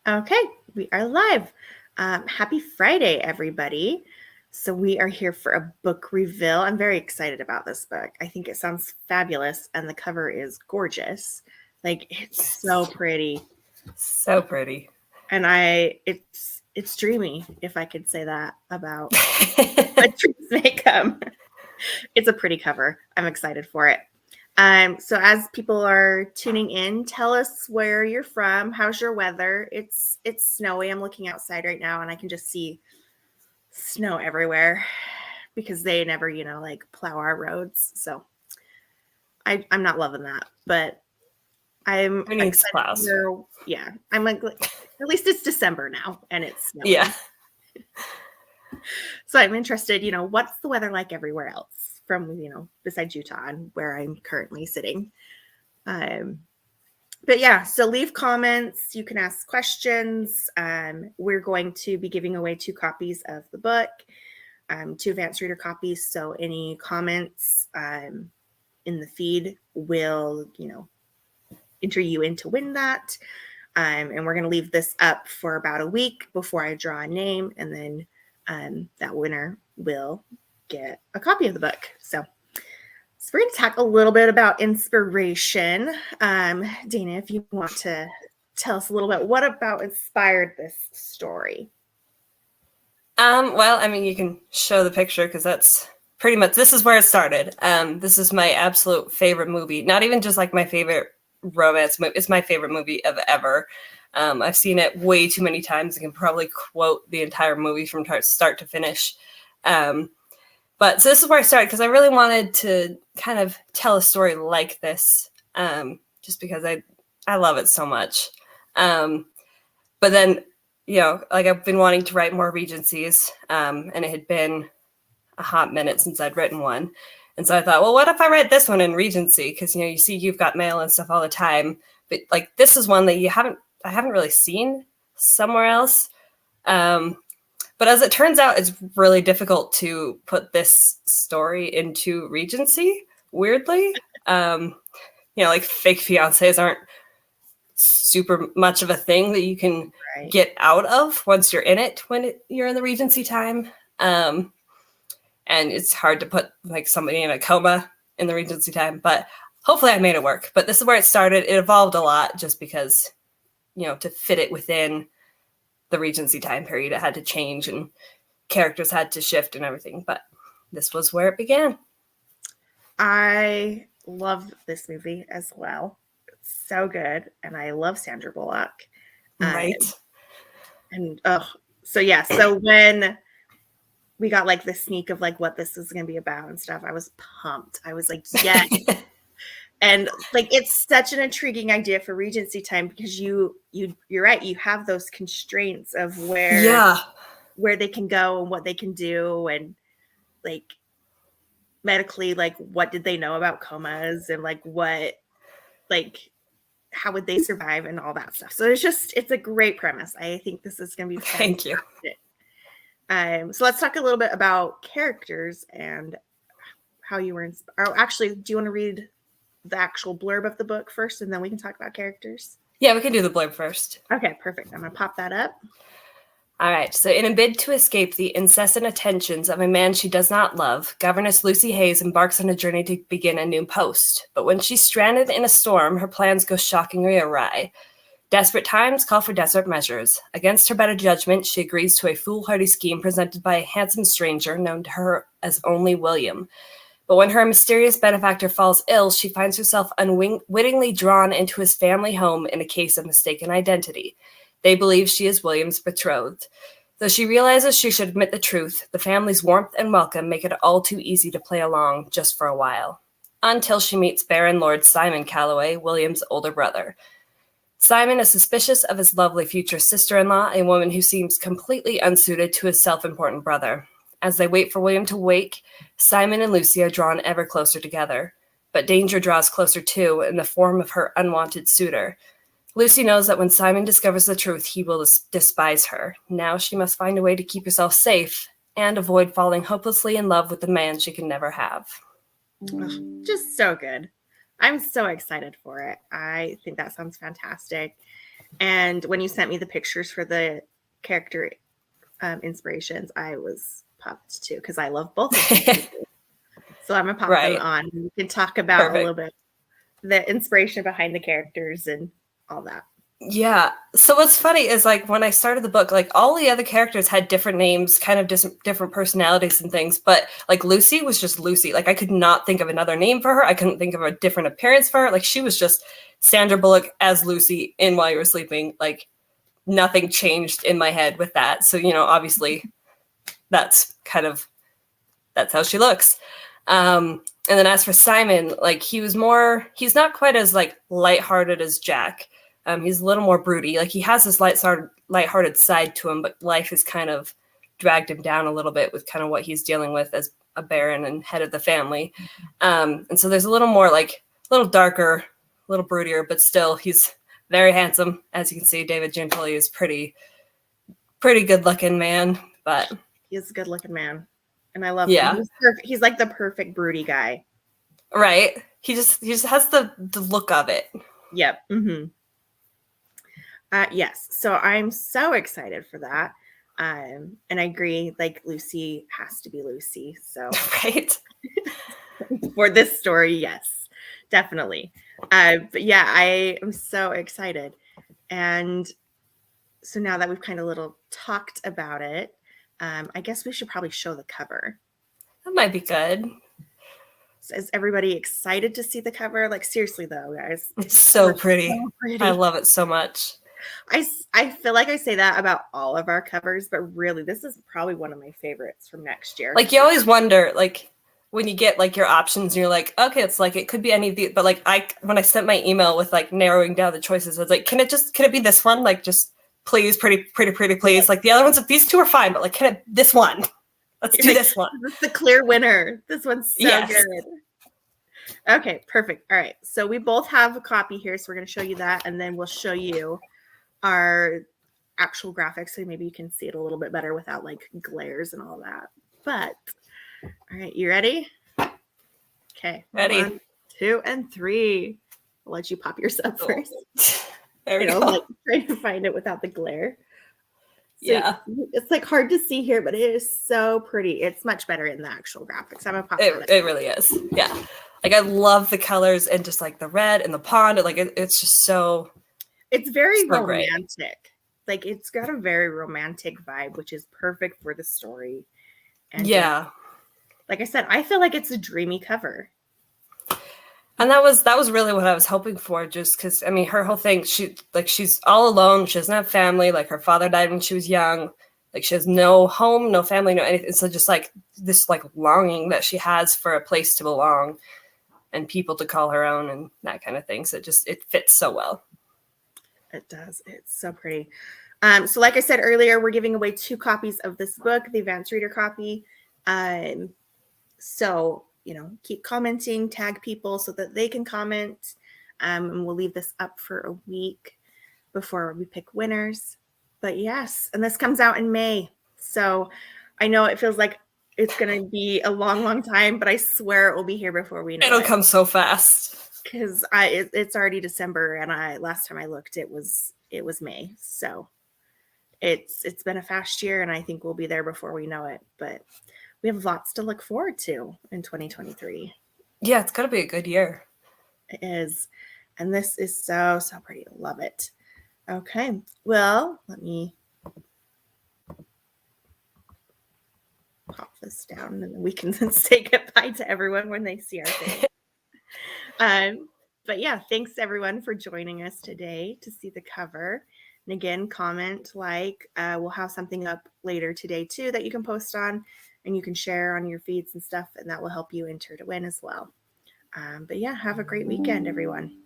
Okay, we are live. Happy Friday, everybody. So, we are here for a book reveal. I'm very excited about this book. I think it sounds fabulous, and the cover is gorgeous. Like, it's so pretty. So pretty. And it's dreamy, if I could say that about what dreams may come. It's a pretty cover. I'm excited for it. So as people are tuning in, tell us where you're from. How's your weather? It's snowy. I'm looking outside right now and I can just see snow everywhere because they never, like plow our roads. So I'm not loving that, but I'm excited. Yeah, I'm like, at least it's December now and it's snowing. Yeah. So I'm interested, what's the weather like everywhere else from, besides Utah and where I'm currently sitting. But yeah, so leave comments. You can ask questions. We're going to be giving away 2 copies of the book, 2 advanced reader copies. So any comments in the feed will, enter you in to win that. And we're going to leave this up for about a week before I draw a name. And then that winner will get a copy of the book. So we're going to talk a little bit about inspiration. Dana, if you want to tell us a little bit, what about inspired this story? Well, I mean, you can show the picture because that's pretty much, this is where it started. This is my absolute favorite movie. Not even just like my favorite romance movie. It's my favorite movie of ever. I've seen it way too many times. I can probably quote the entire movie from start to finish. But so this is where I started because I really wanted to kind of tell a story like this, just because I love it so much. But then, like I've been wanting to write more Regencies, and it had been a hot minute since I'd written one. And so I thought, well, what if I write this one in Regency? Because, you see You've Got Mail and stuff all the time. But like this is one that I haven't really seen somewhere else. But as it turns out, it's really difficult to put this story into Regency, weirdly. Like fake fiancés aren't super much of a thing that you can get out of once you're in it you're in the Regency time. And it's hard to put like somebody in a coma in the Regency time, but hopefully I made it work. But this is where it started. It evolved a lot just because, to fit it within the Regency time period, it had to change and characters had to shift and everything. But this was where it began. I love this movie as well. It's so good. And I love Sandra Bullock. Right. So when we got like the sneak of like what this is going to be about and stuff, I was pumped. I was like, yes. And like, it's such an intriguing idea for Regency time because you're right. You have those constraints of where they can go and what they can do. And like medically, like what did they know about comas and like how would they survive and all that stuff. So it's a great premise. I think this is going to be fantastic. Thank you. So let's talk a little bit about characters and how you were inspired. Actually, do you want to read the actual blurb of the book first and then we can talk about characters? Yeah, we can do the blurb first. Okay, perfect. I'm going to pop that up. All right. So in a bid to escape the incessant attentions of a man she does not love, Governess Lucy Hayes embarks on a journey to begin a new post. But when she's stranded in a storm, her plans go shockingly awry. Desperate times call for desperate measures. Against her better judgment, she agrees to a foolhardy scheme presented by a handsome stranger known to her as only William. But when her mysterious benefactor falls ill, she finds herself unwittingly drawn into his family home in a case of mistaken identity. They believe she is William's betrothed. Though she realizes she should admit the truth, the family's warmth and welcome make it all too easy to play along just for a while. Until she meets Baron Lord Simon Calloway, William's older brother. Simon is suspicious of his lovely future sister-in-law, a woman who seems completely unsuited to his self-important brother. As they wait for William to wake, Simon and Lucy are drawn ever closer together. But danger draws closer too, in the form of her unwanted suitor. Lucy knows that when Simon discovers the truth, he will despise her. Now she must find a way to keep herself safe and avoid falling hopelessly in love with the man she can never have. Just so good. I'm so excited for it. I think that sounds fantastic. And when you sent me the pictures for the character inspirations, I was pumped too because I love both of them. So I'm gonna pop them Right. on. We can talk about a little Perfect. bit the inspiration behind the characters and all that. Yeah. So what's funny is like when I started the book, like all the other characters had different names, kind of different personalities and things. But like Lucy was just Lucy. Like I could not think of another name for her. I couldn't think of a different appearance for her. Like she was just Sandra Bullock as Lucy in While You Were Sleeping. Like nothing changed in my head with that. So, you know, obviously that's how she looks. And then as for Simon, like he's not quite as like lighthearted as Jack. He's a little more broody. Like he has this lighthearted side to him, but life has kind of dragged him down a little bit with kind of what he's dealing with as a baron and head of the family. And so there's a little more like a little darker, a little broodier, but still he's very handsome. As you can see, David Gianpoli is pretty good looking man, but he's a good looking man. And I love yeah. him. He's like the perfect broody guy. Right. He just has the look of it. Yep. Mm-hmm. Yes. So I'm so excited for that. And I agree, like Lucy has to be Lucy. So right. for this story, yes, definitely. But yeah, I am so excited. And so now that we've kind of little talked about it, I guess we should probably show the cover. That might be good. So is everybody excited to see the cover? Like seriously though, guys. It's so pretty. So pretty. I love it so much. I feel like I say that about all of our covers, but really this is probably one of my favorites from next year. Like you always wonder, like when you get like your options and you're like, okay, it's like it could be any of these, but like when I sent my email with like narrowing down the choices, I was like, can it be this one? Like just please, pretty, please. Like the other ones, these two are fine, but like this one? Let's do this one. This is the clear winner. This one's so yes. good. Okay, perfect. All right. So we both have a copy here. So we're going to show you that. And then we'll show you our actual graphics. So maybe you can see it a little bit better without like glares and all that. But all right, you ready? Okay. Ready. 1, 2, and 3. I'll let you pop yourself first. There we go. Like trying to find it without the glare. So yeah. It's like hard to see here, but it is so pretty. It's much better in the actual graphics. I'm gonna pop it. It really is. Yeah. Like I love the colors and just like the red and the pond. Like it's just so. It's very so romantic. Great. Like it's got a very romantic vibe, which is perfect for the story. And yeah. Like I said, I feel like it's a dreamy cover. And that was really what I was hoping for, just because I mean her whole thing, she's all alone, she doesn't have family, like her father died when she was young, like she has no home, no family, no anything. So just like this like longing that she has for a place to belong and people to call her own and that kind of thing. So it fits so well. It does. It's so pretty. So like I said earlier, we're giving away 2 copies of this book, the advanced reader copy. So keep commenting, tag people so that they can comment. And we'll leave this up for a week before we pick winners. But yes, and this comes out in May. So I know it feels like it's going to be a long, long time, but I swear it will be here before we know It'll come so fast. Because it's already December, and last time I looked, it was May. So it's been a fast year, and I think we'll be there before we know it. But we have lots to look forward to in 2023. Yeah, it's gonna be a good year. It is, and this is so pretty. Love it. Okay, well, let me pop this down, and then we can say goodbye to everyone when they see our thing. But yeah, thanks everyone for joining us today to see the cover. And again, comment, like, we'll have something up later today too that you can post on and you can share on your feeds and stuff, and that will help you enter to win as well. But yeah, have a great weekend, everyone.